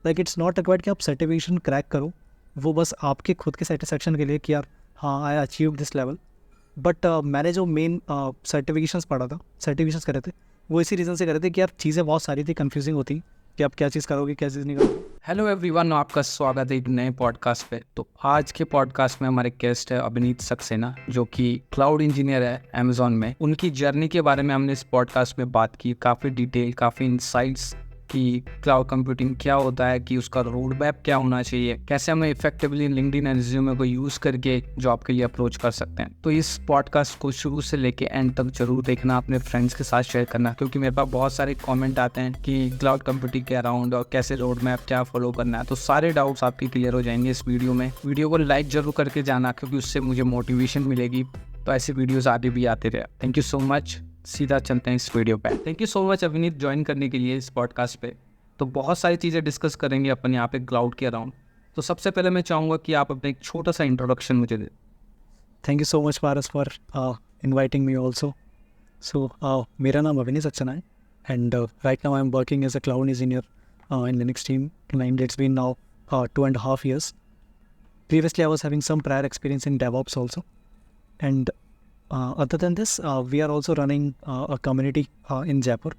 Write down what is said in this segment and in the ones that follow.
Like it's not required कि आप certification crack करो, वो बस आपके खुद के सेटिस्फेक्शन के लिए कि यार हाँ I achieve this level. But मैंने जो मेन सर्टिफिकेशंस पढ़ा था, सर्टिफिकेशंस करे थे, वो इसी रीज़न से करे थे कि यार चीज़ें बहुत सारी थी, कन्फ्यूजिंग होती कि आप क्या चीज़ करोगे क्या चीज़ नहीं करोगे। हेलो एवरीवन, आपका स्वागत है एक नए पॉडकास्ट पे। तो आज के पॉडकास्ट में हमारे गेस्ट है अभिनीत सक्सेना, जो कि क्लाउड इंजीनियर है अमेजोन में। उनकी जर्नी के बारे में हमने इस पॉडकास्ट में बात की, काफ़ी डिटेल, काफ़ी इंसाइट्स कि क्लाउड कंप्यूटिंग क्या होता है, कि उसका रोड मैप क्या होना चाहिए, कैसे हमें इफेक्टिवली लिंक्डइन एंड रिज्यूमे को यूज़ करके जॉब के लिए अप्रोच कर सकते हैं। तो इस पॉडकास्ट को शुरू से लेके एंड तक जरूर देखना, अपने फ्रेंड्स के साथ शेयर करना, क्योंकि मेरे पास बहुत सारे कमेंट आते हैं कि क्लाउड कंप्यूटिंग के अराउंड और कैसे रोड मैप क्या फॉलो करना है। तो सारे डाउट्स आपके क्लियर हो जाएंगे इस वीडियो में। वीडियो को लाइक जरूर करके जाना, क्योंकि उससे मुझे मोटिवेशन मिलेगी, तो ऐसे वीडियोस आगे भी आते रहे। Thank you so much. सीधा चलते हैं इस वीडियो पे। थैंक यू सो मच अभिनीत ज्वाइन करने के लिए इस पॉडकास्ट पे। तो बहुत सारी चीज़ें डिस्कस करेंगे अपन यहाँ पे क्लाउड के अराउंड। तो सबसे पहले मैं चाहूँगा कि आप अपना एक छोटा सा इंट्रोडक्शन मुझे दें। Thank you so much Paras for inviting me also. So मेरा नाम अभिनीत सक्सेना है, and right now I am working as a cloud engineer in Linux team, and it's been now 2.5 years. Previously, I was having some prior experience in DevOps also. And other than this, we are also running a community in Jaipur,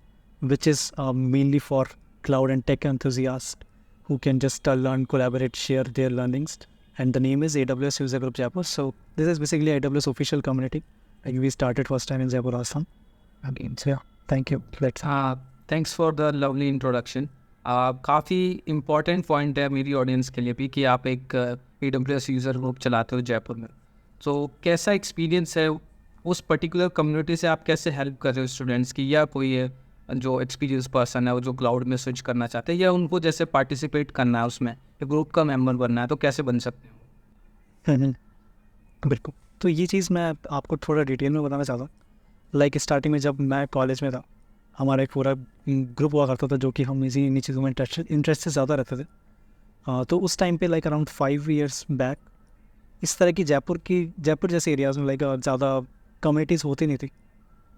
which is mainly for cloud and tech enthusiasts who can just learn, collaborate, share their learnings. And the name is AWS User Group Jaipur. So this is basically AWS official community. Like we started first time in Jaipur, Assam. Again, so yeah, thank you. Thanks for the lovely introduction. काफ़ी important point है मेरी audience के लिए भी कि आप एक AWS user group चलाते हो जयपुर में। तो कैसा एक्सपीरियंस है उस पर्टिकुलर कम्युनिटी से? आप कैसे हेल्प कर रहे हो स्टूडेंट्स की, या कोई है जो एक्सपीरियंस पर्सन है वो जो क्लाउड में स्विच करना चाहते हैं, या उनको जैसे पार्टिसिपेट करना है उसमें, ग्रुप का मेम्बर बनना है, तो कैसे बन सकते हो? बिल्कुल। तो ये चीज़ मैं आपको थोड़ा डिटेल में बताना चाहता हूँ। लाइक स्टार्टिंग में जब मैं कॉलेज में था, हमारा एक पूरा ग्रुप हुआ करता था जो कि हम इन्हीं चीज़ों में इंटरेस्ट से ज़्यादा रहते थे। तो उस टाइम पे लाइक अराउंड 5 years बैक इस तरह की जयपुर जैसे एरियाज़ में लाइक ज़्यादा कम्युनिटीज़ होती नहीं थी।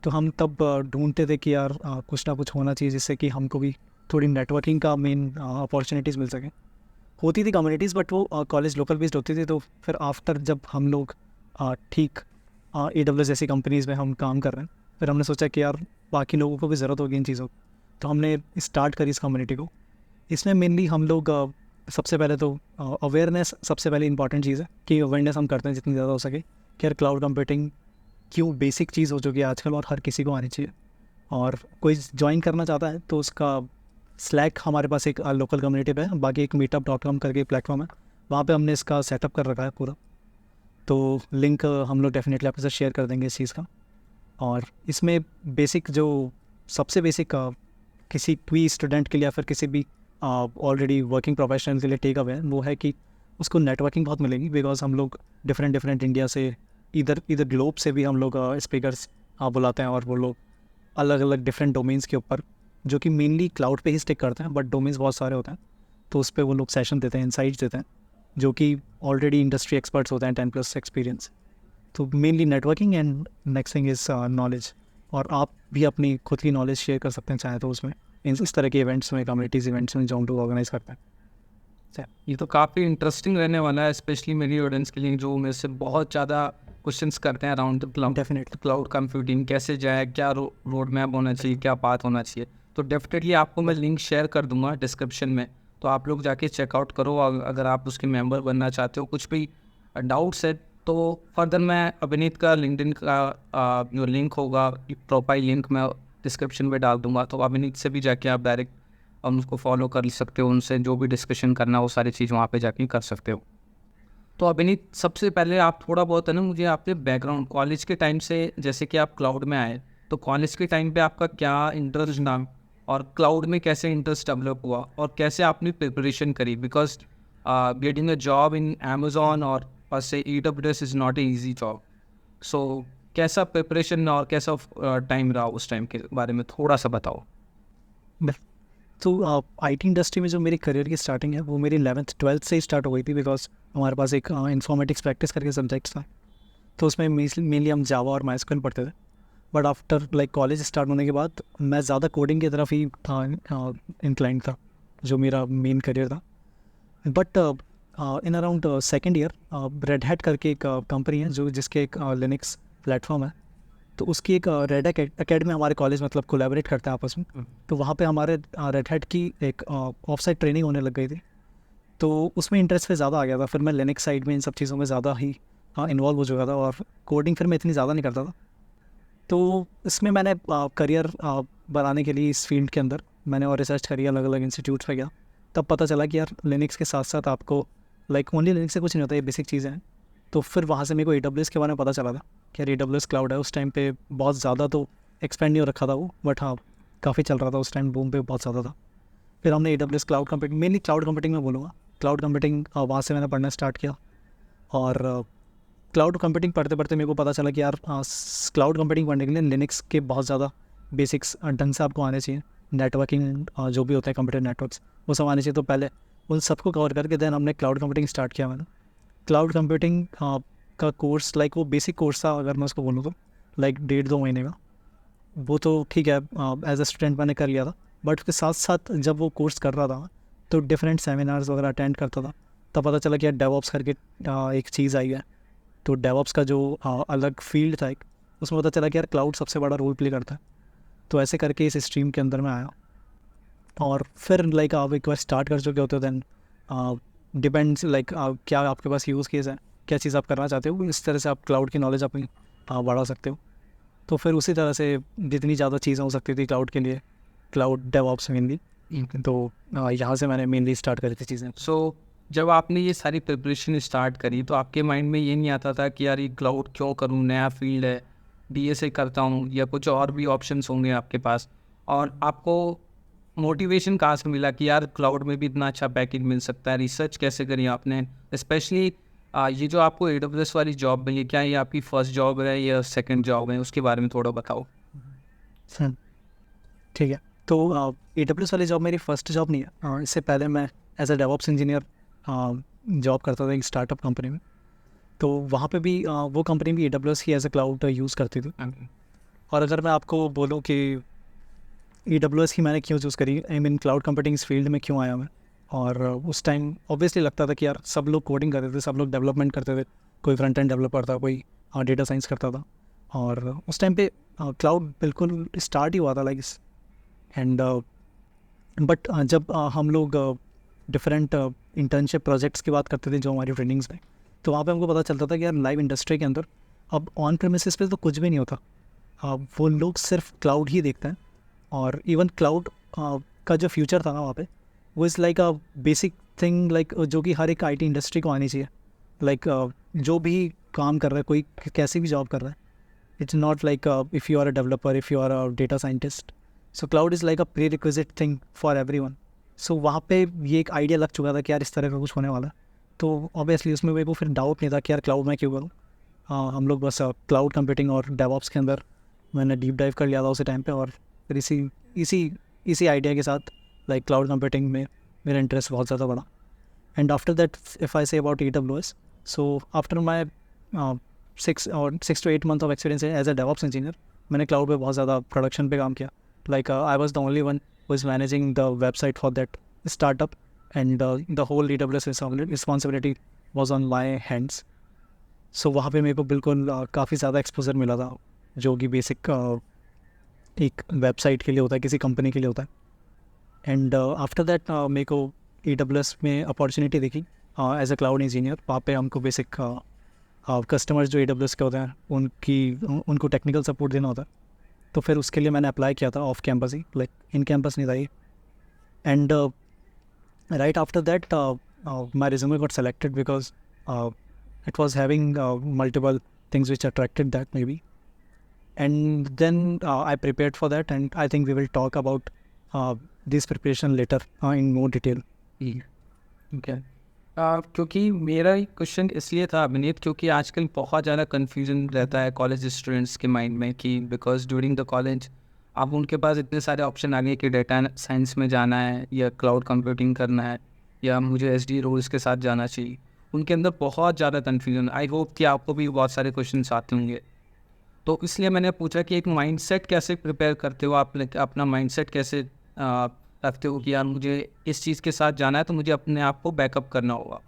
तो हम तब ढूंढते थे कि यार कुछ ना कुछ होना चाहिए जिससे कि हमको भी थोड़ी नेटवर्किंग का मेन अपॉर्चुनिटीज़ मिल सकें। होती थी कम्युनिटीज़, बट वो कॉलेज लोकल बेस्ड होती थी। तो फिर आफ्टर जब हम लोग ठीक AWS जैसी कंपनीज़ में हम काम कर रहे हैं, फिर हमने सोचा कि यार बाकी लोगों को भी ज़रूरत होगी इन चीज़ों की। तो हमने स्टार्ट करी इस कम्युनिटी को। इसमें मेनली हम लोग सबसे पहले तो अवेयरनेस सबसे पहले इंपॉर्टेंट चीज़ है कि अवेयरनेस हम करते हैं जितनी ज़्यादा हो सके कि यार क्लाउड कंप्यूटिंग क्यों बेसिक चीज़ हो चुकी है आजकल और हर किसी को आनी चाहिए। और कोई ज्वाइन करना चाहता है तो उसका स्लैक हमारे पास एक लोकल कम्युनिटी पे है, बाकी एक meetup.com करके प्लेटफॉर्म है, वहाँ पे हमने इसका सेटअप कर रखा है पूरा। तो लिंक हम लोग डेफिनेटली आपके साथ शेयर कर देंगे इस चीज़ का। और इसमें बेसिक जो सबसे बेसिक किसी भी स्टूडेंट के लिए या फिर किसी भी ऑलरेडी वर्किंग प्रोफेशनल के लिए टेक अवे है वो है कि उसको नेटवर्किंग बहुत मिलेगी, बिकॉज हम लोग डिफरेंट इंडिया से इधर ग्लोब से भी हम लोग स्पीकर्स बुलाते हैं, और वो लोग अलग अलग डिफरेंट डोमेन्स के ऊपर जो कि मेनली क्लाउड पे ही स्टिक करते हैं, बट डोमेन्स बहुत सारे होते हैं। तो उस पर वो लोग सेशन देते हैं, इनसाइट्स देते हैं, जो कि ऑलरेडी इंडस्ट्री एक्सपर्ट्स होते हैं, 10+ एक्सपीरियंस। तो mainly networking and next thing is knowledge. और आप भी अपनी खुद की नॉलेज शेयर कर सकते हैं चाहे तो उसमें, इस तरह के इवेंट्स में, कम्युनिटीज़ इवेंट्स में जो हम लोग ऑर्गेनाइज करते हैं। ये तो काफ़ी इंटरेस्टिंग रहने वाला है, स्पेशली मेरी ऑडियंस के लिए जो मेरे से बहुत ज़्यादा क्वेश्चंस करते हैं around the cloud. Definitely cloud computing कैसे जाए, क्या रोड मैप होना चाहिए, क्या पाथ होना चाहिए। तो डेफिनेटली आपको मैं लिंक शेयर कर दूंगा डिस्क्रिप्शन में, तो आप लोग जाके चेकआउट करो। अगर आप उसके मेंबर बनना चाहते हो, कुछ भी डाउट्स है, तो फर्दर मैं अभिनीत का लिंक्डइन का जो लिंक होगा, प्रोफाइल लिंक मैं डिस्क्रिप्शन में डाल दूंगा। तो अभिनीत से भी जाके आप डायरेक्ट उनको फॉलो कर सकते हो, उनसे जो भी डिस्कशन करना वो सारी चीज़ वहाँ पे जाके कर सकते हो। तो अभिनीत, सबसे पहले आप थोड़ा बहुत है ना मुझे आपके बैकग्राउंड, कॉलेज के टाइम से जैसे कि आप क्लाउड में आए, तो कॉलेज के टाइम पे आपका क्या इंटरेस्ट था, और क्लाउड में कैसे इंटरेस्ट डेवलप हुआ, और कैसे आपने प्रिपरेशन करी, because getting a job in Amazon or say AWS is not a easy job. So कैसा प्रिपरेशन और कैसा टाइम रहा, उस टाइम के बारे में थोड़ा सा बताओ। तो IT इंडस्ट्री में जो मेरी करियर की स्टार्टिंग है वो मेरी 11th-12th से ही स्टार्ट हो गई थी, बिकॉज हमारे पास एक इन्फॉर्मेटिक्स प्रैक्टिस करके सब्जेक्ट्स था। तो उसमें मेनली हम जावा और माइस्क्वेल पढ़ते थे। But after like college start होने के बाद मैं ज़्यादा कोडिंग की तरफ ही था इंक्लाइंड था। जो मेरा मेन करियर था। But in around second year red hat करके एक कंपनी है जो जिसके एक लिनक्स प्लेटफॉर्म है, तो उसकी एक रेड एकेडमी हमारे कॉलेज मतलब कोलैबोरेट करते हैं आपस में। तो वहाँ पे हमारे रेड हैट की एक ऑफ साइट ट्रेनिंग होने लग गई थी, तो उसमें इंटरेस्ट पे ज़्यादा आ गया था। फिर मैं लिनक्स साइड में इन सब चीज़ों में ज़्यादा ही इन्वॉल्व हो चुका था, और कोडिंग फिर मैं इतनी ज़्यादा नहीं करता था। तो इसमें मैंने करियर बनाने के लिए इस फील्ड के अंदर मैंने और रिसर्च करी, अलग अलग इंस्टीट्यूट्स पे गया। तब पता चला कि यार लिनक्स के साथ साथ आपको लाइक ओनली लिनक्स से कुछ नहीं होता, ये बेसिक चीज़ें हैं। तो फिर वहाँ से मेरे को AWS के बारे में पता चला था कि यार AWS क्लाउड है। उस टाइम पे बहुत ज़्यादा तो एक्सपेंड नहीं हो रखा था वो, बट हाँ काफ़ी चल रहा था उस टाइम, बूम पे बहुत ज़्यादा था। फिर हमने AWS cloud computing, mainly cloud computing में बोलूँगा, क्लाउड कंप्यूटिंग वहाँ से मैंने पढ़ना स्टार्ट किया। और क्लाउड कंप्यूटिंग पढ़ते पढ़ते मेरे को पता चला कि यार क्लाउड कंप्यूटिंग पढ़ने के लिए लिनक्स के बहुत ज़्यादा बेसिक्स ढंग से आपको आने चाहिए। नेटवर्किंग जो भी होता है कंप्यूटर नेटवर्क्स, वो सब आने चाहिए। तो पहले उन सबको कवर करके देन हमने क्लाउड कंप्यूटिंग स्टार्ट किया मैंने। क्लाउड कंप्यूटिंग का कोर्स लाइक वो बेसिक कोर्स था, अगर मैं उसको बोलूँ तो लाइक 1.5-2 महीने का। वो तो ठीक है, एज अ स्टूडेंट मैंने कर लिया था। बट उसके साथ साथ जब वो कोर्स कर रहा था तो डिफरेंट सेमिनार्स वगैरह अटेंड करता था, तब पता चला कि यार डेवऑप्स करके एक चीज़ आई है। तो डेवऑप्स का जो अलग फील्ड था एक, उसमें पता चला कि यार क्लाउड सबसे बड़ा रोल प्ले करता है। तो ऐसे करके इस स्ट्रीम के अंदर मैं आया। और फिर लाइक आप एक बार स्टार्ट कर चुके होते हो देन डिपेंड्स लाइक क्या आपके पास यूज़ केस है, क्या चीज़ आप करना चाहते हो, इस तरह से आप क्लाउड की नॉलेज अपनी बढ़ा सकते हो। तो फिर उसी तरह से जितनी ज़्यादा चीज़ें हो सकती थी क्लाउड के लिए, क्लाउड डेवऑप्स मेनली, तो यहाँ से मैंने मेनली स्टार्ट करी थी चीज़ें। सो जब आपने ये सारी प्रिपरेशन स्टार्ट करी तो आपके माइंड में ये नहीं आता था कि यार ये क्लाउड क्यों करूँ, नया फील्ड है, DSA करता हूँ या कुछ और भी ऑप्शंस होंगे आपके पास? और आपको मोटिवेशन कहाँ से मिला कि यार क्लाउड में भी इतना अच्छा पैकेज मिल सकता है? रिसर्च कैसे करी आपने? स्पेशली ये जो आपको AWS वाली जॉब मिली, क्या ये आपकी फर्स्ट जॉब है या सेकंड जॉब है? उसके बारे में थोड़ा बताओ। ठीक है, तो AWS वाली जॉब मेरी फर्स्ट जॉब नहीं है। इससे पहले मैं as a DevOps engineer job करता था एक स्टार्टअप कंपनी में। तो वहाँ पे भी वो कंपनी भी AWS ही एज अ क्लाउड यूज़ करती थी। और अगर मैं आपको बोलूँ कि AWS ही मैंने क्यों चूज़ करी, आई मीन क्लाउड कंप्यूटिंग इस फील्ड में क्यों आया मैं, और उस टाइम ऑब्वियसली लगता था कि यार सब लोग कोडिंग करते थे, सब लोग डेवलपमेंट करते थे, कोई फ्रंट एंड डेवलपर था, कोई डेटा साइंस करता था। और उस टाइम पे क्लाउड बिल्कुल स्टार्ट ही हुआ था लाइक। एंड बट जब हम लोग डिफरेंट इंटर्नशिप प्रोजेक्ट्स की बात करते थे जो हमारी ट्रेनिंग्स में, तो वहाँ पे हमको पता चलता था कि यार लाइव इंडस्ट्री के अंदर अब ऑन प्रेमिसेस पे तो कुछ भी नहीं होता। वो लोग सिर्फ क्लाउड ही देखते हैं। और इवन क्लाउड का जो फ्यूचर था ना वहाँ पे, वो is like a basic thing, like जो कि हर एक IT इंडस्ट्री को आनी चाहिए। लाइक जो भी काम कर रहा है, कोई कैसी भी जॉब कर रहा है, it's not like if you are a developer, if you are a data scientist, so cloud is like a prerequisite thing for everyone. So वहाँ पे ये एक आइडिया लग चुका था कि यार इस तरह का कुछ होने वाला है। तो ऑब्वियसली उसमें मेरे को फिर डाउट नहीं था कि यार क्लाउड में क्यों करूँ। हम लोग बस क्लाउड कंप्यूटिंग और डेवऑप्स के अंदर मैंने डीप डाइव कर लिया था उसी टाइम पे। और फिर इसी आइडिया के साथ लाइक क्लाउड कंप्यूटिंग में मेरा इंटरेस्ट बहुत ज़्यादा बढ़ा। And after that if I say about AWS, so after my 6 to 8 month of experience as a DevOps engineer, मैंने क्लाउड पे बहुत ज़्यादा प्रोडक्शन पे काम किया। Like I was the only one who is managing the website for that startup, and the whole AWS responsibility was on my hands. So वहाँ पे मेरे को बिल्कुल काफ़ी ज़्यादा एक्सपोजर मिला था, जो कि बेसिक एक वेबसाइट के लिए होता है, किसी कंपनी के लिए होता है। एंड आफ्टर दैट मेरे को AWS में अपॉर्चुनिटी देखी एज अ क्लाउड इंजीनियर। वहाँ पे हमको बेसिक कस्टमर्स जो AWS के होते हैं उनको टेक्निकल सपोर्ट देना होता है। तो फिर उसके लिए मैंने अप्लाई किया था off campus he, like in campus नहीं था ये। And right after that my resume got selected because it was having multiple things which attracted that maybe. And then I prepared for that, and I think we will talk about this preparation later in more detail. Okay. क्योंकि मेरा question इसलिए था अभिनीत, क्योंकि आजकल बहुत ज़्यादा confusion रहता है कॉलेज स्टूडेंट्स के माइंड में कि बिकॉज ड्यूरिंग द कॉलेज अब उनके पास इतने सारे ऑप्शन आ गए कि डेटा साइंस में जाना है या क्लाउड कंप्यूटिंग करना है या मुझे SD रोल्स के साथ जाना चाहिए। उनके अंदर बहुत ज़्यादा कन्फ्यूजन। आई होप कि आपको भी बहुत सारे क्वेश्चंस आते होंगे, तो इसलिए मैंने पूछा कि एक माइंडसेट कैसे प्रिपेयर करते हो आप, अपना माइंडसेट कैसे रखते हो कि यार मुझे इस चीज़ के साथ जाना है तो मुझे अपने आप को बैकअप करना होगा?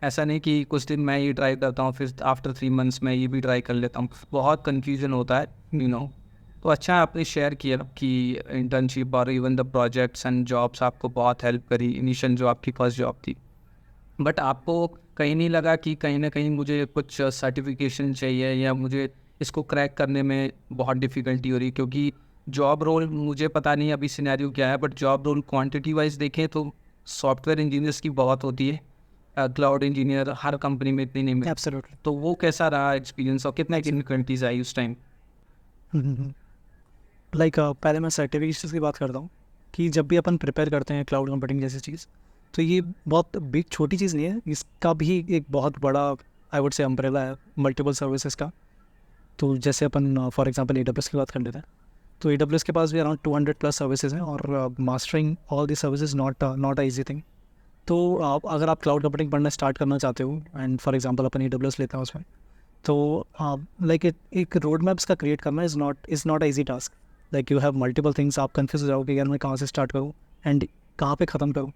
ऐसा नहीं कि कुछ दिन मैं ये ट्राई करता हूँ फिर आफ्टर 3 मंथ्स मैं ये भी ट्राई कर लेता हूँ, बहुत कन्फ्यूजन होता है तो अच्छा है आपने शेयर किया कि इंटर्नशिप और even the projects and jobs आपको बहुत हेल्प करी इनिशियल जो आपकी फर्स्ट जॉब थी। बट आपको कहीं नहीं लगा कि कहीं ना कहीं मुझे कुछ सर्टिफिकेशन चाहिए या मुझे इसको क्रैक करने में बहुत डिफ़िकल्टी हो रही? क्योंकि जॉब रोल मुझे पता नहीं अभी सिनेरियो क्या है, but job role quantity wise देखें तो सॉफ्टवेयर इंजीनियर्स की बहुत होती है, क्लाउड इंजीनियर हर कंपनी में इतनी नहीं मिलती। एब्सोल्युटली। तो वो कैसा रहा एक्सपीरियंस और कितने डिफिकल्टीज आई उस टाइम? लाइक पहले मैं सर्टिफिकेशन की बात करता हूँ कि जब भी अपन प्रिपेयर करते हैं क्लाउड कंप्यूटिंग जैसी चीज़, तो ये बहुत बिग छोटी चीज़ नहीं है, इसका भी एक बहुत बड़ा आई वुड से अम्ब्रेला है मल्टीपल सर्विसेज का। तो जैसे अपन फॉर एग्जांपल AWS की बात कर लेते हैं, तो AWS के पास भी अराउंड 200 प्लस सर्विसेज हैं और mastering all the services not a easy thing. तो अगर आप क्लाउड कंप्यूटिंग पढ़ना स्टार्ट करना चाहते हो and for example upon AWS लेते हैं उसमें, तो लाइक एक रोड मैप्स का क्रिएट करना is not a easy task. Like you have multiple things, आप कन्फ्यूज हो जाओगे यार मैं कहाँ से स्टार्ट करूँ एंड कहाँ पे ख़त्म करूँ।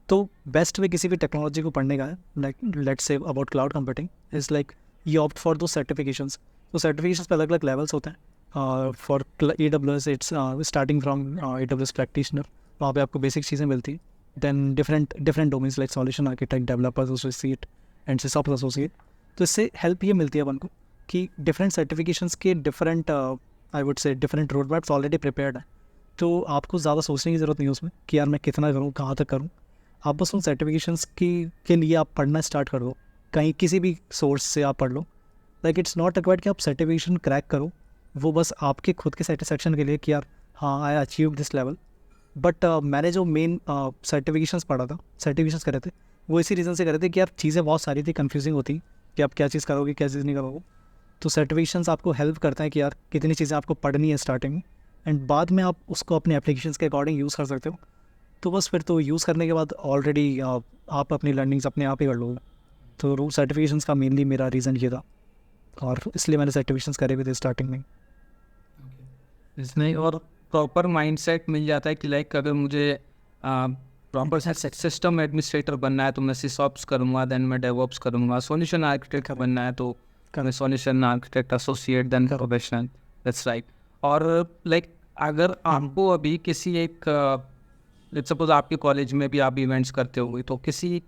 तो बेस्ट वे किसी भी टेक्नोलॉजी को पढ़ने का है, like let's say about cloud computing, is like you opt for दो सर्टिफिकेशंस। तो सर्टिफिकेशंस पे अलग अलग लेवल्स होते हैं। For AWS it's starting from AWS practitioner, वहाँ पे आपको बेसिक चीज़ें मिलती हैं। Then different domains like solution architect, developers associate and SysOps associate. तो इससे हेल्प ये मिलती है अपन को कि डिफरेंट सर्टिफिकेशंस के different I would say different road maps already prepared है। तो आपको ज़्यादा सोचने की ज़रूरत नहीं है उसमें कि यार मैं कितना करूँ, कहाँ तक करूँ। आप बस उन सर्टिफिकेशंस के लिए आप पढ़ना स्टार्ट कर दो, कहीं किसी भी सोर्स से आप पढ़ लो। लाइक इट्स नॉट रिक्वायर्ड कि आप सर्टिफिकेशन क्रैक करो, वो बस आपके खुद के सेटिस्फेक्शन के लिए कि यार हाँ I achieve this level. But मैंने जो मेन सर्टिफिकेशंस पढ़ा था, सर्टिफिकेशंस करे थे, वो इसी रीज़न से करे थे कि यार चीज़ें बहुत सारी थी, कन्फ्यूजिंग होती कि आप क्या चीज़ करोगे क्या चीज़ नहीं करोगे। तो सर्टिफिकेशंस आपको हेल्प करते हैं कि यार कितनी चीज़ें आपको पढ़नी है स्टार्टिंग में, एंड बाद में आप उसको अपने एप्लीकेशंस के अकॉर्डिंग यूज़ कर सकते हो। तो बस फिर तो यूज़ करने के बाद ऑलरेडी आप अपनी लर्निंग्स अपने आप ही कर लोगे। तो सर्टिफिकेशंस का मेनली मेरा रीज़न ये था और इसलिए मैंने सर्टिफिकेशंस करे हुए थे स्टार्टिंग में। इसमें और प्रॉपर माइंडसेट मिल जाता है कि लाइक अगर मुझे प्रॉपर सिस्टम एडमिनिस्ट्रेटर बनना है तो मैं सिसऑप्स करूँगा, देन मैं डेवऑप्स करूँगा। सॉल्यूशन आर्किटेक्ट बनना है तो मैं solution architect associate then professional, that's right. और लाइक अगर आपको अभी किसी एक लेट्स सपोज आपके कॉलेज में भी आप इवेंट्स करते होंगे, तो किसी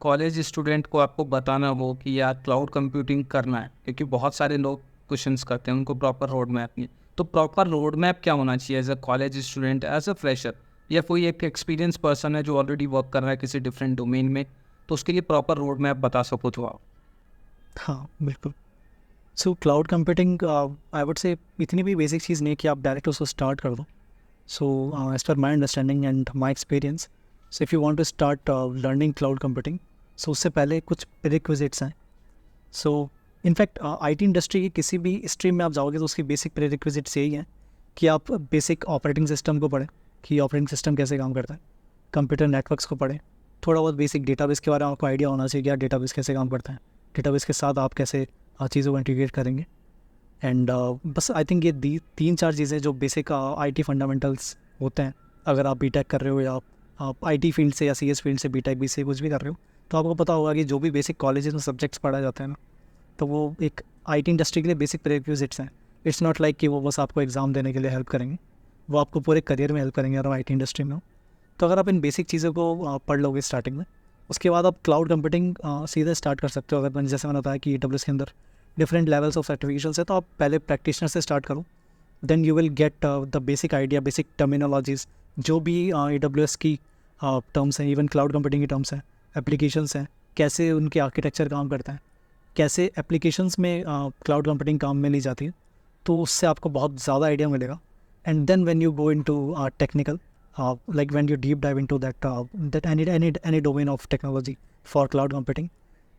कॉलेज स्टूडेंट को आपको बताना हो कि यार क्लाउड कंप्यूटिंग करना है, क्योंकि बहुत सारे लोग क्वेश्चंस करते हैं, उनको प्रॉपर रोड मैप नहीं। तो प्रॉपर रोड मैप क्या होना चाहिए as a college student, as a fresher, या कोई एक एक्सपीरियंस पर्सन है जो ऑलरेडी वर्क कर रहा है किसी डिफरेंट डोमेन में, तो उसके लिए प्रॉपर रोड मैप बता सको तो आप? हाँ बिल्कुल। So cloud computing I would से इतनी भी बेसिक चीज़ नहीं कि आप डायरेक्ट उसको स्टार्ट कर दो। So as per my understanding and my experience, so if you want to start learning cloud computing, so उससे पहले कुछ प्रीरिक्विजिट्स हैं। सो इनफैक्ट IT इंडस्ट्री की किसी भी स्ट्रीम में आप जाओगे तो उसकी बेसिक प्रीरिक्विजिट्स यही हैं कि आप बेसिक ऑपरेटिंग सिस्टम को पढ़ें कि ऑपरेटिंग सिस्टम कैसे काम करता है, कंप्यूटर नेटवर्क्स को पढ़ें, थोड़ा बहुत बेसिक डेटाबेस के बारे में आपको आइडिया होना चाहिए कि यार डेटाबेस कैसे काम करता है, डेटाबेस के साथ आप कैसे चीज़ों को इंटीग्रेट करेंगे। एंड बस आई थिंक ये 3-4 चीज़ें जो बेसिक IT फंडामेंटल्स होते हैं। अगर आप बीटेक कर रहे हो या आप IT फील्ड से या CS फील्ड से बीटेक भी से कुछ भी कर रहे हो, तो आपको पता होगा कि जो भी बेसिक कॉलेजेस में सब्जेक्ट्स पढ़ाए जाते हैं ना, तो वो एक IT इंडस्ट्री के लिए बेसिक प्रीरिक्विजिट्स हैं। इट्स नॉट लाइक कि वो बस आपको एग्ज़ाम देने के लिए हेल्प करेंगे, वो आपको पूरे करियर में हेल्प करेंगे अगर IT इंडस्ट्री में हो। तो अगर आप इन बेसिक चीज़ों को पढ़ लोगे स्टार्टिंग में, उसके बाद आप क्लाउड कंप्यूटिंग सीधे स्टार्ट कर सकते हो। अगर मैंने जैसे मैंने बताया कि AWS के अंदर डिफरेंट लेवल्स ऑफ सर्टिफिकेशन है, तो आप पहले प्रैक्टिशनर से स्टार्ट करो, then you will get the basic idea, basic terminologies, जो भी AWS की टर्म्स हैं, इवन क्लाउड कंप्यूटिंग की टर्म्स हैं, एप्लीकेशंस हैं, कैसे उनके आर्किटेक्चर काम करता है, कैसे एप्लीकेशंस में क्लाउड कंप्यूटिंग काम में ली जाती है। तो उससे आपको बहुत ज़्यादा आइडिया मिलेगा। And then when you go into technical, like when you deep dive into that any domain of technology for cloud computing,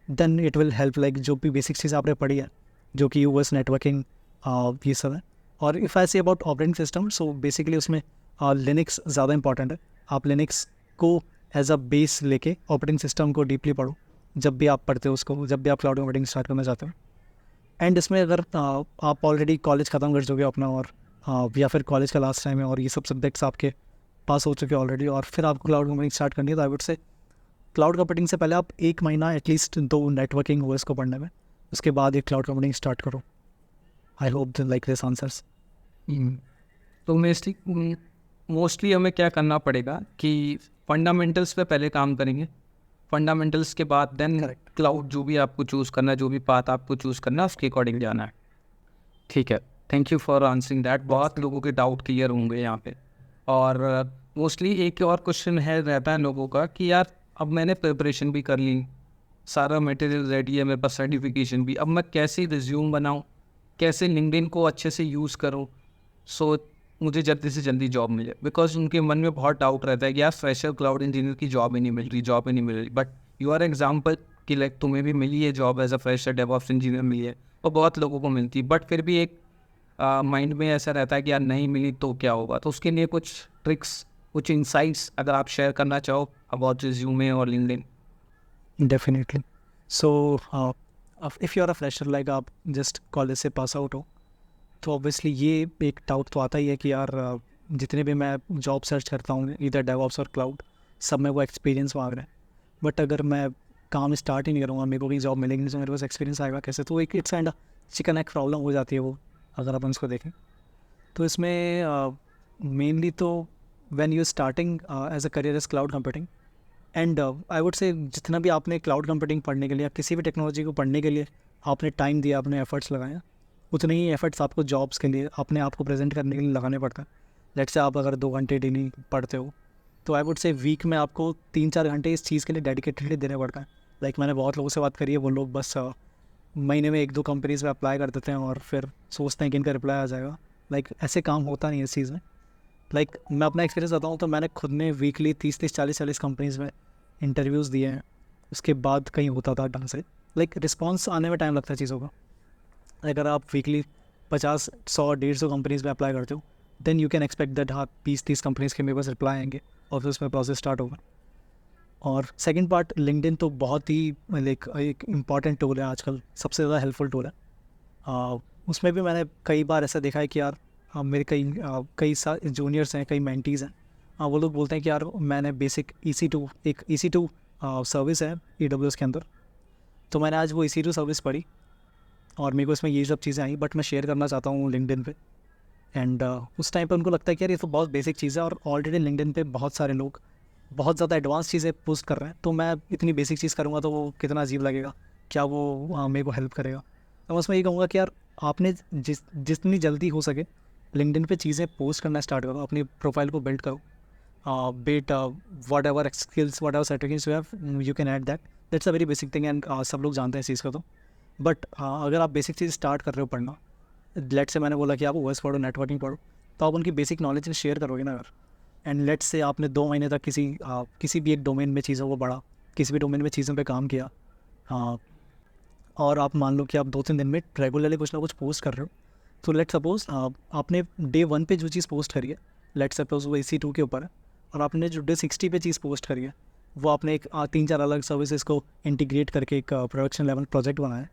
then it will help like जो भी बेसिक चीज़ आपने पढ़ी है जो कि US नेटवर्किंग ये सब है। और if I say about operating system, so basically उसमें लिनक्स ज़्यादा इंपॉर्टेंट है। आप लिनक्स को एज अ बेस लेके ऑपरेटिंग सिस्टम को डीपली पढ़ो जब भी आप पढ़ते हो उसको, जब भी आप क्लाउड कंप्यूटिंग स्टार्ट करना चाहते हो। एंड इसमें अगर आप ऑलरेडी कॉलेज ख़त्म कर चुके हो अपना और या फिर कॉलेज का लास्ट टाइम है और ये सब सब्जेक्ट्स आपके पास हो चुके हो ऑलरेडी और फिर आपको क्लाउड कंप्यूटिंग स्टार्ट करनी है, तो आई वुड से क्लाउड कंप्यूटिंग से पहले आप 1 महीना एटलीस्ट 2 नेटवर्किंग हो इसको पढ़ने में, उसके बाद ये क्लाउड कंप्यूटिंग स्टार्ट करो। I hope like this answers. तो मोस्टली हमें क्या करना पड़ेगा कि फंडामेंटल्स पे पहले काम करेंगे, फंडामेंटल्स के बाद देन Correct. क्लाउड जो भी आपको चूज़ करना है, जो भी पाथ आपको चूज़ करना है उसके अकॉर्डिंग जाना है। ठीक है, thank you for answering that. बहुत लोगों के डाउट क्लियर होंगे यहाँ पे। और मोस्टली एक और क्वेश्चन है रहता है लोगों का कि यार अब मैंने प्रिपरेशन भी कर ली, सारा मटेरियल रेडी है मेरे पास, सर्टिफिकेशन भी, अब मैं कैसे रिज्यूम बनाऊँ, कैसे लिंक्डइन को अच्छे से यूज़ करूँ सो मुझे जल्दी से जल्दी जॉब मिले। बिकॉज उनके मन में बहुत डाउट रहता है कि यार फ्रेशर क्लाउड इंजीनियर की जॉब ही नहीं मिल रही। बट यू आर एग्जाम्पल कि लाइक तुम्हें भी मिली है job as a fresher DevOps engineer मिली है, और बहुत लोगों को मिलती है, बट फिर भी एक माइंड में ऐसा रहता है कि यार नहीं मिली तो क्या होगा। तो उसके लिए कुछ ट्रिक्स, कुछ इंसाइट्स अगर आप शेयर करना चाहो अबाउट रिज्यूमे और LinkedIn. Definitely. So if you are a fresher, like आप जस्ट कॉलेज से पास आउट हो, तो ऑब्वियसली ये एक डाउट तो आता ही है कि यार जितने भी मैं जॉब सर्च करता हूँ इधर डेवऑप्स और क्लाउड, सब में वो एक्सपीरियंस मांग रहे हैं। बट अगर मैं काम स्टार्ट ही नहीं करूँगा, मेरे को कहीं जॉब मिलेगी नहीं, तो मेरे पास एक्सपीरियंस आएगा कैसे? तो एक it's kind chicken egg problem हो जाती है वो, अगर अपन इसको देखें। तो इसमें मेनली तो when you starting as a career as cloud computing, and I would say जितना भी आपने क्लाउड कंप्यूटिंग पढ़ने के लिए या किसी भी टेक्नोलॉजी को पढ़ने के लिए आपने टाइम दिया, आपने एफर्ट्स लगाए, उतने ही एफर्ट्स आपको जॉब्स के लिए अपने आप को प्रेजेंट करने के लिए लगाने पड़ते हैं। लेट से आप अगर 2 घंटे डेली पढ़ते हो, तो आई वुड से वीक में आपको 3-4 घंटे इस चीज़ के लिए डेडिकेटेडली देने पड़ता है। लाइक मैंने बहुत लोगों से बात करी है, वो लोग बस महीने में 1-2 कंपनीज़ में अप्लाई कर देते हैं और फिर सोचते हैं कि इनका रिप्लाई आ जाएगा। लाइक ऐसे काम होता नहीं है इस चीज़ में। लाइक मैं अपना एक्सपीरियंस बताऊँ तो मैंने खुद ने वीकली 30-30, 40-40 कंपनीज़ में इंटरव्यूज़ दिए हैं, उसके बाद कहीं होता था ढंग से। लाइक रिस्पॉन्स आने में टाइम लगता है चीज़ों का। अगर आप वीकली 50, 100, 150 कंपनीज़ में अप्लाई करते हो, then you can expect that हाँ 20-30 कंपनीज़ के मेरे पास रिप्लाई आएंगे और फिर उसमें प्रोसेस स्टार्ट होगा। और सेकंड पार्ट, लिंक्डइन तो बहुत ही लाइक एक इम्पॉर्टेंट टूल है आजकल, सबसे ज़्यादा हेल्पफुल टूल है। उसमें भी मैंने कई बार ऐसा देखा है कि यार मेरे कई जूनियर्स हैं, कई मेंटीज़ हैं, वो लोग बोलते हैं कि यार मैंने बेसिक EC2, एक EC2 सर्विस है AWS के अंदर, तो मैंने आज वो EC2 सर्विस पढ़ी और मेरे को इसमें ये सब चीज़ें आई, बट मैं शेयर करना चाहता हूँ लिंक्डइन पे। एंड उस टाइम पे उनको लगता है कि यार ये तो बहुत बेसिक चीज़ है, और ऑलरेडी लिंक्डइन पे बहुत सारे लोग बहुत ज़्यादा एडवांस चीज़ें पोस्ट कर रहे हैं, तो मैं इतनी बेसिक चीज़ करूँगा तो वो कितना अजीब लगेगा, क्या वो मेरे को हेल्प करेगा? तो बस मैं ये कहूँगा कि यार आपने जितनी जल्दी हो सके लिंक्डइन पे चीज़ें पोस्ट करना स्टार्ट करो, अपनी प्रोफाइल को बिल्ड करो। Be it whatever skills, whatever certificates you have, you can add that's a very basic thing, and सब लोग जानते हैं इस चीज़ को। तो बट अगर आप बेसिक चीज़ स्टार्ट कर रहे हो पढ़ना, लेट से मैंने बोला कि आप OS पढ़ो, नेटवर्किंग पढ़ो, तो आप उनकी बेसिक नॉलेज शेयर करोगे ना अगर, एंड लेट से आपने 2 महीने तक किसी भी एक डोमेन में चीज़ों को बढ़ा, किसी भी डोमेन में चीज़ों पे काम किया, और आप मान लो कि आप 2-3 दिन में रेगुलरली कुछ ना कुछ पोस्ट कर रहे हो, तो लेट सपोज आपने डे 1 पे जो चीज़ पोस्ट करी है, लेट सपोज वो EC2 के ऊपर है, और आपने जो डे 60 पे चीज़ पोस्ट करी है, वो आपने एक 3-4 अलग सर्विसेज को इंटीग्रेट करके एक प्रोडक्शन लेवल प्रोजेक्ट बनाया है,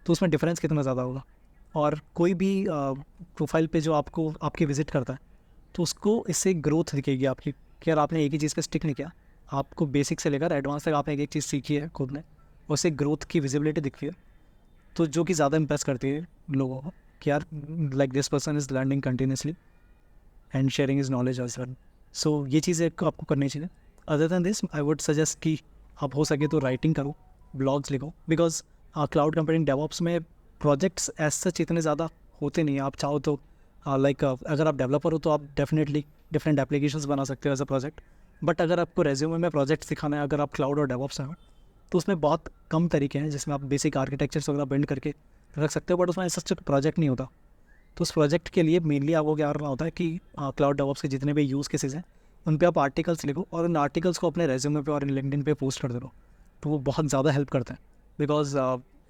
तो उसमें डिफरेंस कितना ज़्यादा होगा। और कोई भी प्रोफाइल पे जो आपकी विज़िट करता है, तो उसको इससे ग्रोथ दिखेगी आपकी, कि यार आपने एक ही चीज़ पे स्टिक नहीं किया, आपको बेसिक से लेकर एडवांस तक आपने एक चीज़ सीखी है खुद ने, उससे ग्रोथ की विजिबिलिटी दिखती है, तो जो कि ज़्यादा इम्प्रेस करती है लोगों को कि यार like this person is learning continuously and sharing is knowledge as well. So ये चीज़ें आपको करनी चाहिए। Other than this I would suggest कि आप हो सके तो राइटिंग करो, ब्लॉग्स लिखो, बिकॉज क्लाउड कंप्यूटिंग डेवऑप्स में प्रोजेक्ट्स एज सच इतने ज़्यादा होते नहीं हैं। आप चाहो तो लाइक अगर आप डेवलपर हो तो आप डेफिनेटली डिफरेंट एप्लीकेशंस बना सकते हो एज अ प्रोजेक्ट, बट अगर आपको रेज्यूमे में प्रोजेक्ट सिखाना है, अगर आप क्लाउड और डेवऑप्स हैं, तो उसमें बहुत कम तरीके हैं जिसमें आप बेसिक आर्किटेक्चर्स वगैरह बिल्ड करके रख सकते हो, बट उसमें सच प्रोजेक्ट नहीं होता। तो उस प्रोजेक्ट के लिए मेनली आपको क्या करना होता है कि क्लाउड डेवऑप्स के जितने भी यूज़ केसेस हैं उन पे आप आर्टिकल्स लिखो, और उन आर्टिकल्स को अपने रेज्यूमे पे और लिंक्डइन पे पोस्ट कर दे रहो, तो वो बहुत ज़्यादा हेल्प करते हैं। बिकॉज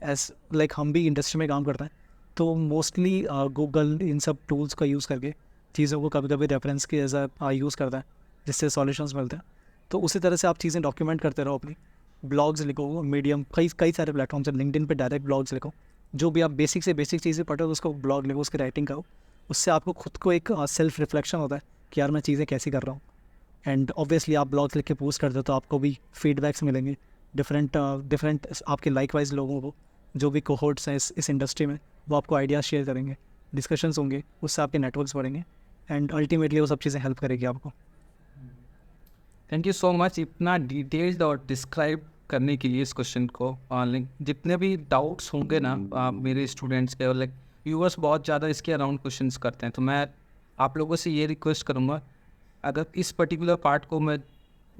एज लाइक हम भी इंडस्ट्री में काम करते हैं, तो मोस्टली गूगल इन सब टूल्स का यूज़ करके चीज़ों को कभी कभी रेफरेंस के एज यूज़ करता है, जिससे सॉल्यूशंस मिलते हैं। तो उसी तरह से आप चीज़ें डॉक्यूमेंट करते रहो, अपनी ब्लॉग्स लिखो, मीडियम कई सारे प्लेटफॉर्म्स हैं, लिंक्डइन पे डायरेक्ट ब्लॉग्स लिखो, जो भी आप बेसिक से बेसिक चीज़ें पढ़ो उसको ब्लॉग लिखो, उसकी राइटिंग करो, उससे आपको खुद को एक सेल्फ रिफ्लेक्शन होता है कि यार मैं चीज़ें कैसी कर रहा हूँ। एंड ऑब्वियसली आप ब्लॉग लिख के पोस्ट करते हो तो आपको भी फीडबैक्स मिलेंगे डिफरेंट आपके लाइक वाइज लोगों को, जो भी कोहोर्ट्स हैं इस इंडस्ट्री में, वो आपको आइडियाज़ शेयर करेंगे, डिस्कशंस होंगे, उससे आपके नेटवर्क्स बढ़ेंगे एंड अल्टीमेटली वो सब चीज़ें हेल्प करेगी आपको। थैंक यू सो मच इतना डिटेल्ड और डिस्क्राइब करने के लिए इस क्वेश्चन को। लाइक जितने भी डाउट्स होंगे ना मेरे स्टूडेंट्स के और लाइक व्यूअर्स बहुत ज़्यादा इसके अराउंड क्वेश्चंस करते हैं, तो मैं आप लोगों से ये रिक्वेस्ट करूँगा, अगर इस पर्टिकुलर पार्ट को मैं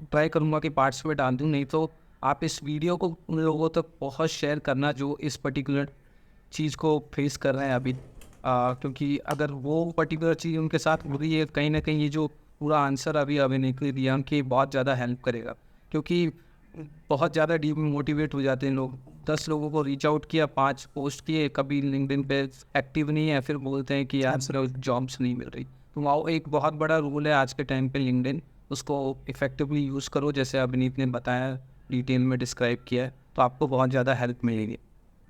ट्राई करूँगा कि पार्ट्स में डाल दूँ, नहीं तो आप इस वीडियो को उन लोगों तक बहुत शेयर करना जो इस पर्टिकुलर चीज़ को फेस कर रहे हैं अभी। क्योंकि अगर वो पर्टिकुलर चीज़ उनके साथ हो रही है, कहीं ना कहीं ये जो पूरा आंसर अभी निकल दिया कि बहुत ज़्यादा हेल्प करेगा। क्योंकि बहुत ज़्यादा डीमोटिवेट हो जाते हैं लोग, 10 लोगों को रीच आउट किया, 5 पोस्ट किए, कभी लिंक्डइन पे एक्टिव नहीं है, फिर बोलते हैं कि यार जॉब्स नहीं मिल रही। तो वो एक बहुत बड़ा रूल है आज के टाइम पे लिंक्डइन, उसको इफेक्टिवली यूज़ करो, जैसे अभिनीत ने बताया, डिटेल में डिस्क्राइब किया है, तो आपको बहुत ज़्यादा हेल्प मिलेगी।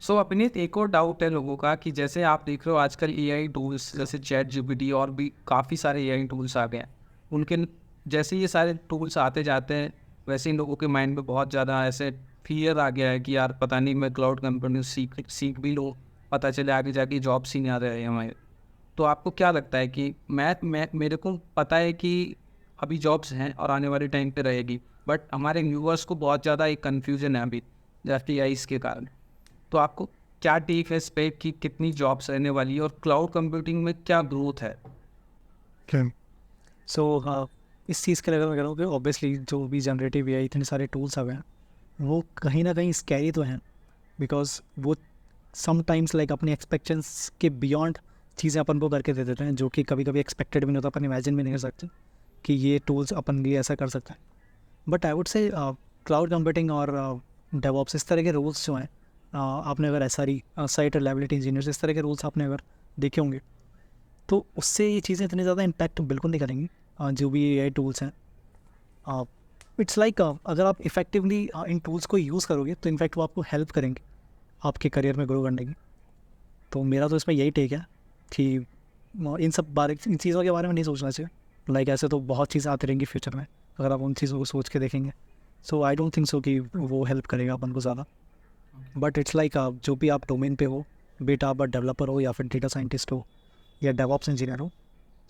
सो अभिनीत, एक और डाउट है लोगों का कि जैसे आप देख रहे हो आजकल AI टूल्स जैसे ChatGPT और भी काफ़ी सारे AI टूल्स आ गए हैं, उनके जैसे ये सारे टूल्स आते जाते हैं वैसे ही लोगों के माइंड में बहुत ज़्यादा ऐसे फियर आ गया है कि यार पता नहीं मैं क्लाउड कंप्यूटिंग सीख भी लूँ, पता चले आगे जाके जॉब्स ही नहीं आ रहे हैं हमारे। तो आपको क्या लगता है कि मैं मेरे को पता है कि अभी जॉब्स हैं और आने वाले टाइम पे रहेगी, बट हमारे व्यूअर्स को बहुत ज़्यादा एक कन्फ्यूजन है अभी FTIs के कारण। तो आपको क्या टेक है इस पे कि कितनी जॉब्स रहने वाली है और क्लाउड कंप्यूटिंग में क्या ग्रोथ है? सो इस चीज़ के लिए अगर मैं कह रहा हूँ कि ऑब्वियसली जो भी जनरेटिव AI इतने सारे टूल्स आ गए हैं, वो कहीं ना कहीं स्कैरी तो हैं, बिकॉज वो समटाइम्स लाइक अपनी एक्सपेक्टेशंस के बियॉन्ड चीज़ें अपन को करके दे देते हैं, जो कि कभी कभी एक्सपेक्टेड भी नहीं होता, अपन इमेजिन भी नहीं कर सकते कि ये टूल्स अपन लिए ऐसा कर सकते हैं। बट आई वुड से क्लाउड कंप्यूटिंग और डेवऑप्स इस तरह के रूल्स जो हैं, आपने अगर SRE साइट रिलायबिलिटी इंजीनियर्स इस तरह के रूल्स आपने अगर देखे होंगे, तो उससे ये चीज़ें इतनी ज़्यादा इम्पैक्ट बिल्कुल नहीं करेंगी। जो भी AI टूल्स हैं, इट्स लाइक अगर आप इफ़ेक्टिवली इन टूल्स को यूज़ करोगे तो इनफैक्ट वो आपको हेल्प करेंगे आपके करियर में ग्रो करने की। तो मेरा तो इसमें यही टेक है कि इन चीज़ों के बारे में नहीं सोचना चाहिए। लाइक ऐसे तो बहुत चीज़ें आती रहेंगी फ्यूचर में, अगर आप उन चीज़ों को सोच के देखेंगे, सो आई डोंट थिंक सो कि वो हेल्प करेगा अपन को ज़्यादा। बट इट्स लाइक जो भी आप डोमेन पे हो, बेटा आप डेवलपर हो या फिर डेटा साइंटिस्ट हो या डेवऑप्स इंजीनियर हो,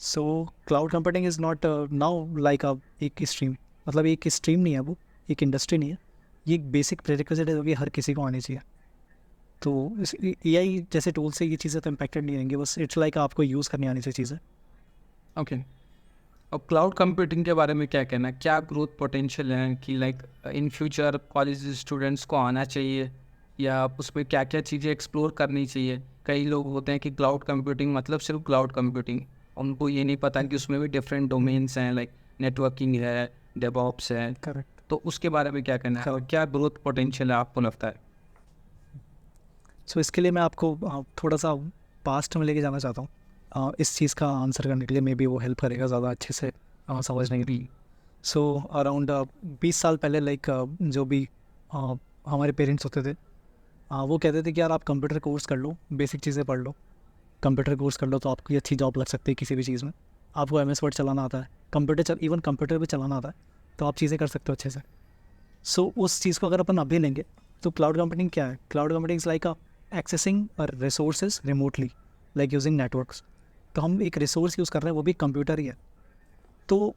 so cloud computing is not now like एक स्ट्रीम, मतलब एक स्ट्रीम नहीं है, वो एक इंडस्ट्री नहीं है, ये एक बेसिक प्रेरिक्विजिट है जो कि हर किसी को आनी चाहिए। तो इस AI जैसे टूल से ये चीज़ें तो इम्पैक्टेड नहीं रहेंगी, बस इट्स लाइक आपको यूज़ करनी आनी चाहिए चीज़ें। ओके, और क्लाउड कंप्यूटिंग के बारे में क्या कहना है? क्या ग्रोथ पोटेंशियल है कि like in future college students को आना चाहिए, या उसमें क्या क्या चीज़ें एक्सप्लोर करनी चाहिए? कई लोग होते हैं कि क्लाउड कंप्यूटिंग मतलब सिर्फ क्लाउड कंप्यूटिंग, उनको ये नहीं पता कि उसमें भी डिफरेंट डोमेन्स हैं, लाइक नेटवर्किंग है, डेवऑप्स है। करेक्ट। तो उसके बारे में क्या कहना है और क्या ग्रोथ पोटेंशियल है आपको लगता है? सो इसके लिए मैं आपको थोड़ा सा पास्ट में लेके जाना चाहता हूँ इस चीज़ का आंसर करने के लिए, मे बी वो हेल्प करेगा ज़्यादा अच्छे से समझने के लिए। सो अराउंड 20 साल पहले लाइक जो भी हमारे पेरेंट्स होते थे, वो कहते थे कि यार आप कंप्यूटर कोर्स कर लो, बेसिक चीज़ें पढ़ लो, कंप्यूटर कोर्स कर लो तो आपकी अच्छी जॉब लग सकती है किसी भी चीज़ में, आपको MS वर्ड चलाना आता है, इवन कंप्यूटर भी चलाना आता है, तो आप चीज़ें कर सकते हो अच्छे से। सो उस चीज़ को अगर अपन अभी लेंगे तो क्लाउड कंप्यूटिंग क्या है? Cloud computing is like accessing resources remotely, like using networks. तो हम एक रिसोर्स यूज़ कर रहे हैं, वो भी कंप्यूटर ही है। तो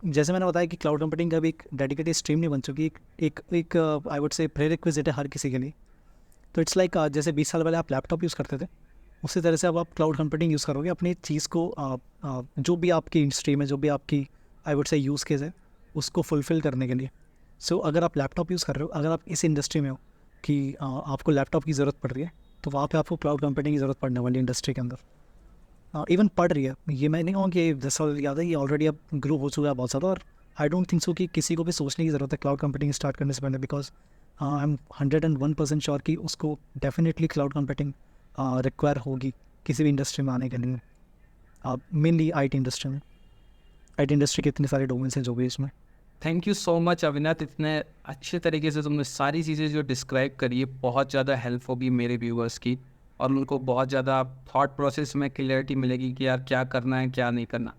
जैसे मैंने बताया कि क्लाउड कंप्यूटिंग का भी एक डेडिकेटेड स्ट्रीम नहीं बन चुकी, एक आई वुड से प्रेरिक्विजिट है हर किसी के लिए। तो इट्स लाइक जैसे 20 साल पहले आप लैपटॉप यूज़ करते थे, उसी तरह से अब आप क्लाउड कंप्यूटिंग यूज़ करोगे अपनी चीज़ को, जो भी आपकी इंडस्ट्री में जो भी आपकी आई वुड से यूज़ केस है उसको फुलफ़िल करने के लिए। सो अगर आप लैपटॉप यूज़ कर रहे हो, अगर आप इस इंडस्ट्री में हो कि आपको लैपटॉप की ज़रूरत पड़ रही है, तो वहाँ पे आपको क्लाउड कंप्यूटिंग की ज़रूरत पड़ने वाली इंडस्ट्री के अंदर। इवन पड़ रही है, ये मैं नहीं कहूँ कि 10 साल याद है, ये ऑलरेडी अब ग्रो हो चुका है बहुत ज़्यादा। और आई डोंट थिंक सो कि किसी को भी सोचने की ज़रूरत है क्लाउड कंप्यूटिंग स्टार्ट करने से पहले, बिकॉज आई एम 101% श्योर कि उसको डेफिनेटली क्लाउड कंप्यूटिंग रिक्वायर होगी किसी भी इंडस्ट्री में आने के लिए, मेनली IT इंडस्ट्री में। IT इंडस्ट्री के इतने सारे डोमेन्स हैं जो भी इसमें। Thank you so much Avinath, इतने अच्छे तरीके से तुमने सारी चीज़ें जो डिस्क्राइब करी है, बहुत ज़्यादा हेल्प होगी मेरे व्यूअर्स की, और उनको बहुत ज़्यादा थॉट प्रोसेस में क्लियरिटी मिलेगी कि यार क्या करना है क्या नहीं करना।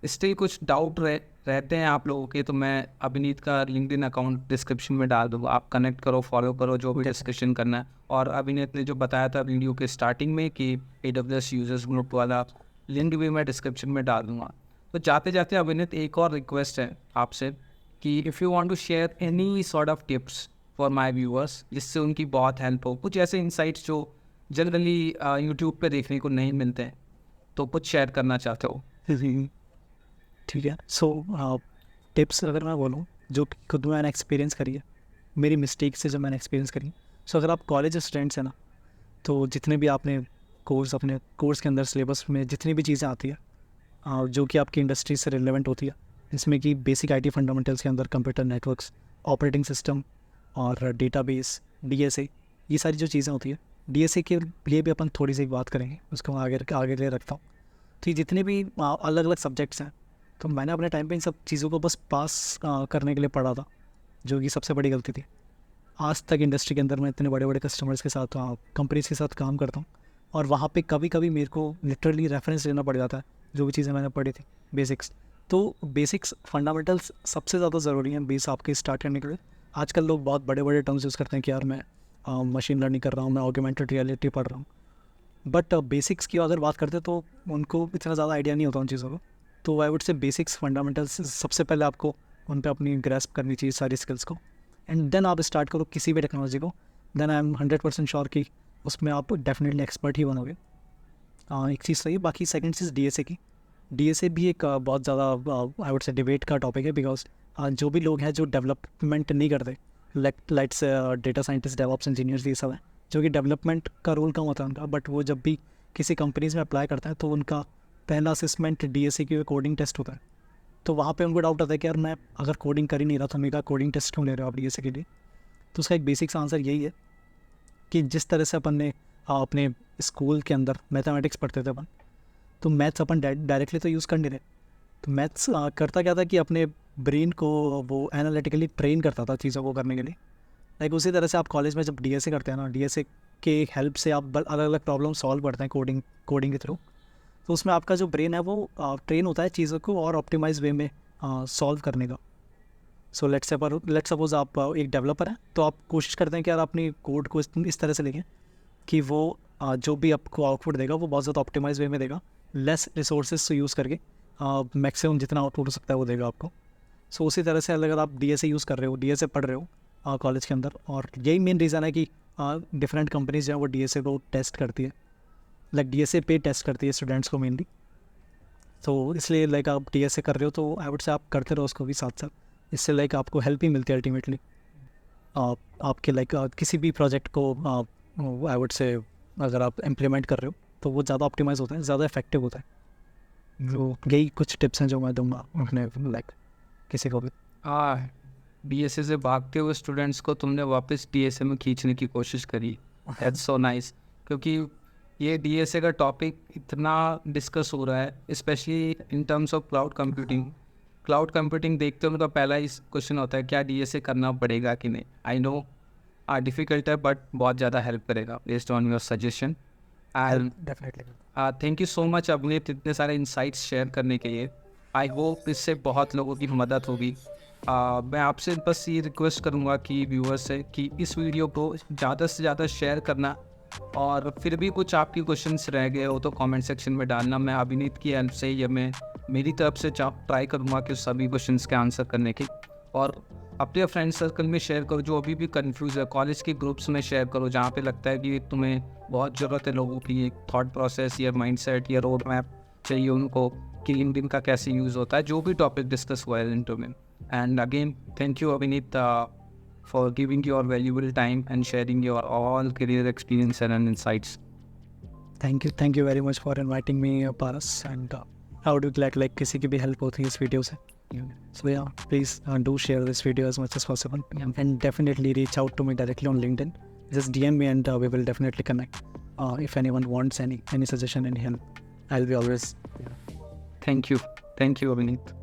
स्टिल कुछ डाउट रहते हैं आप लोगों के, तो मैं अभिनीत का लिंक्डइन अकाउंट डिस्क्रिप्शन में डाल दूँगा, आप कनेक्ट करो, फॉलो करो, जो भी डिस्कशन करना है। और अभिनीत ने जो बताया था वीडियो के स्टार्टिंग में कि AWS यूजर्स ग्रुप वाला लिंक भी मैं डिस्क्रिप्शन में डाल दूँगा। तो जाते जाते अभिनीत एक और रिक्वेस्ट है आपसे कि if you want to share any sort of tips for my viewers जिससे उनकी बहुत हेल्प हो, कुछ ऐसे इंसाइट्स जो जनरली यूट्यूब पे देखने को नहीं मिलते हैं, तो कुछ शेयर करना चाहते हो? ठीक है। सो टिप्स अगर मैं बोलूँ जो कि खुद मैंने एक्सपीरियंस करी है, मेरी मिस्टेक से जो मैंने एक्सपीरियंस करी, सो अगर आप कॉलेज स्टूडेंट्स हैं ना, तो जितने भी आपने अपने कोर्स के अंदर सिलेबस में जितनी भी चीज़ें आती है जो कि आपकी इंडस्ट्री से रिलेवेंट होती है, इसमें कि बेसिक IT फंडामेंटल्स के अंदर कंप्यूटर नेटवर्क्स, ऑपरेटिंग सिस्टम और डेटाबेस, DSA, ये सारी जो चीज़ें होती है, DSA के लिए भी अपन थोड़ी सी बात करेंगे, उसको मैं आगे ले रखता हूँ। तो ये जितने भी अलग अलग सब्जेक्ट्स हैं, तो मैंने अपने टाइम पे इन सब चीज़ों को बस पास करने के लिए पढ़ा था, जो कि सबसे बड़ी गलती थी। आज तक इंडस्ट्री के अंदर मैं इतने बड़े बड़े कस्टमर्स के साथ कंपनीज के साथ काम करता हूँ, और वहाँ पे कभी कभी मेरे को लिटरली रेफरेंस लेना पड़ जाता है जो भी चीज़ें मैंने पढ़ी थी, बेसिक्स। तो बेसिक्स फंडामेंटल्स सबसे ज़्यादा ज़रूरी हैं बेस आपके स्टार्ट करने के लिए। आजकल लोग बहुत बड़े बड़े टर्म्स यूज़ करते हैं कि यार मैं मशीन लर्निंग कर रहा हूँ, मैं ऑगमेंटेड रियलिटी पढ़ रहा हूँ, बट बेसिक्स की अगर बात करते तो उनको इतना ज़्यादा आइडिया नहीं होता उन चीज़ों का। तो आई वुड से बेसिक्स फंडामेंटल्स सबसे पहले आपको उन पर अपनी ग्रैस्प करनी चाहिए सारी स्किल्स को, एंड देन आप स्टार्ट करो किसी भी टेक्नोलॉजी को। देन आई एम 100% श्योर कि उसमें आप डेफिनेटली एक्सपर्ट ही बनोगे। एक चीज़ सही है। बाकी सेकंड चीज़ DSA की। DSA भी एक बहुत ज़्यादा आई वुड से डिबेट का टॉपिक है, बिकॉज जो भी लोग हैं जो डेवलपमेंट नहीं करते, lights data scientist, DevOps engineers, ये सब हैं जो कि डेवलपमेंट का रोल कम होता है उनका, बट वो जब भी किसी कंपनीज में अप्लाई करते हैं तो उनका पहला असेसमेंट DSA की कोडिंग टेस्ट होता है। तो वहाँ पे उनको डाउट आता है कि यार मैं अगर कोडिंग कर ही नहीं रहा था, मेरा कोडिंग टेस्ट क्यों ले रहे हो आप DSA के लिए। तो उसका एक बेसिक्स आंसर यही है कि जिस तरह से अपन ने अपने स्कूल के अंदर मैथमेटिक्स पढ़ते थे अपन, तो मैथ्स अपन डायरेक्टली तो यूज़ कर नहीं रहे। तो मैथ्स करता क्या था कि अपने ब्रेन को वो एनालिटिकली ट्रेन करता था चीज़ों को करने के लिए। लाइक उसी तरह से आप कॉलेज में जब DSA करते हैं ना, DSA के हेल्प से आप अलग अलग प्रॉब्लम सॉल्व करते हैं कोडिंग के थ्रू। तो उसमें आपका जो ब्रेन है वो ट्रेन होता है चीज़ों को और ऑप्टिमाइज वे में सॉल्व करने का। सो लेट्स सपोज आप एक डेवलपर हैं, तो आप कोशिश करते हैं कि यार अपनी कोड को इस तरह से लिखें कि वो जो भी आपको आउटपुट देगा वो बहुत ज़्यादा ऑप्टिमाइज वे में देगा, लेस रिसोर्सेज से यूज़ करके मैक्सिमम जितना आउटपुट हो सकता है वो देगा आपको। सो उसी तरह से अगर आप DSA यूज़ कर रहे हो, DSA पढ़ रहे हो कॉलेज के अंदर, और यही मेन रीज़न है कि डिफरेंट कंपनीज जो है वो DSA को टेस्ट करती है, लाइक DSA पे टेस्ट करती है स्टूडेंट्स को मेनली। तो इसलिए लाइक आप DSA कर रहे हो तो आई वुड से आप करते रहो उसको भी साथ साथ, इससे लाइक आपको हेल्प ही मिलती है अल्टीमेटली आपके लाइक किसी भी प्रोजेक्ट को आई वुड से अगर आप इम्प्लीमेंट कर रहे हो तो वो ज़्यादा ऑप्टिमाइज होता है, ज़्यादा इफेक्टिव होता है। तो यही कुछ टिप्स हैं जो मैं दूंगा अपने लाइक किसी को भी। हाँ, DSA से भागते हुए स्टूडेंट्स को तुमने वापस DSA में खींचने की कोशिश करी। दैट्स सो नाइस, क्योंकि ये DSA का टॉपिक इतना डिस्कस हो रहा है, specially in terms of cloud computing देखते हो तो पहला ही क्वेश्चन होता है क्या DSA करना पड़ेगा कि नहीं। आई नो डिफ़िकल्ट है, बट बहुत ज़्यादा हेल्प करेगा based on your suggestion. And definitely thank you so much अभिनीत इतने सारे इंसाइट्स शेयर करने के लिए। आई होप इससे बहुत लोगों की मदद होगी। मैं आपसे बस ये रिक्वेस्ट करूँगा कि व्यूअर्स से कि इस वीडियो को ज़्यादा से ज़्यादा शेयर करना, और फिर भी कुछ आपके क्वेश्चंस रह गए हो तो कमेंट सेक्शन में डालना। मैं अभिनीत की हेल्प से या मैं मेरी तरफ से ट्राई करूँगा कि सभी क्वेश्चंस के आंसर करने की, और अपने फ्रेंड सर्कल में शेयर करो जो अभी भी कंफ्यूज है, कॉलेज के ग्रुप्स में शेयर करो जहाँ पे लगता है कि तुम्हें बहुत ज़रूरत है लोगों की एक थॉट प्रोसेस या माइंडसेट या रोड मैप चाहिए उनको कि लिंक्डइन का कैसे यूज़ होता है, जो भी टॉपिक डिस्कस हुआ है इंटरव्यू में। एंड अगेन थैंक यू अभिनीत for giving your valuable time and sharing your all career experience and insights. Thank you very much for inviting me Paras, and I would be glad like किसी की भी help होती है इस video से। So yeah, please do share this video as much as possible, and definitely reach out to me directly on LinkedIn. Just DM me and we will definitely connect. If anyone wants any suggestion, any help, I'll be always. Thank you, Abhinit.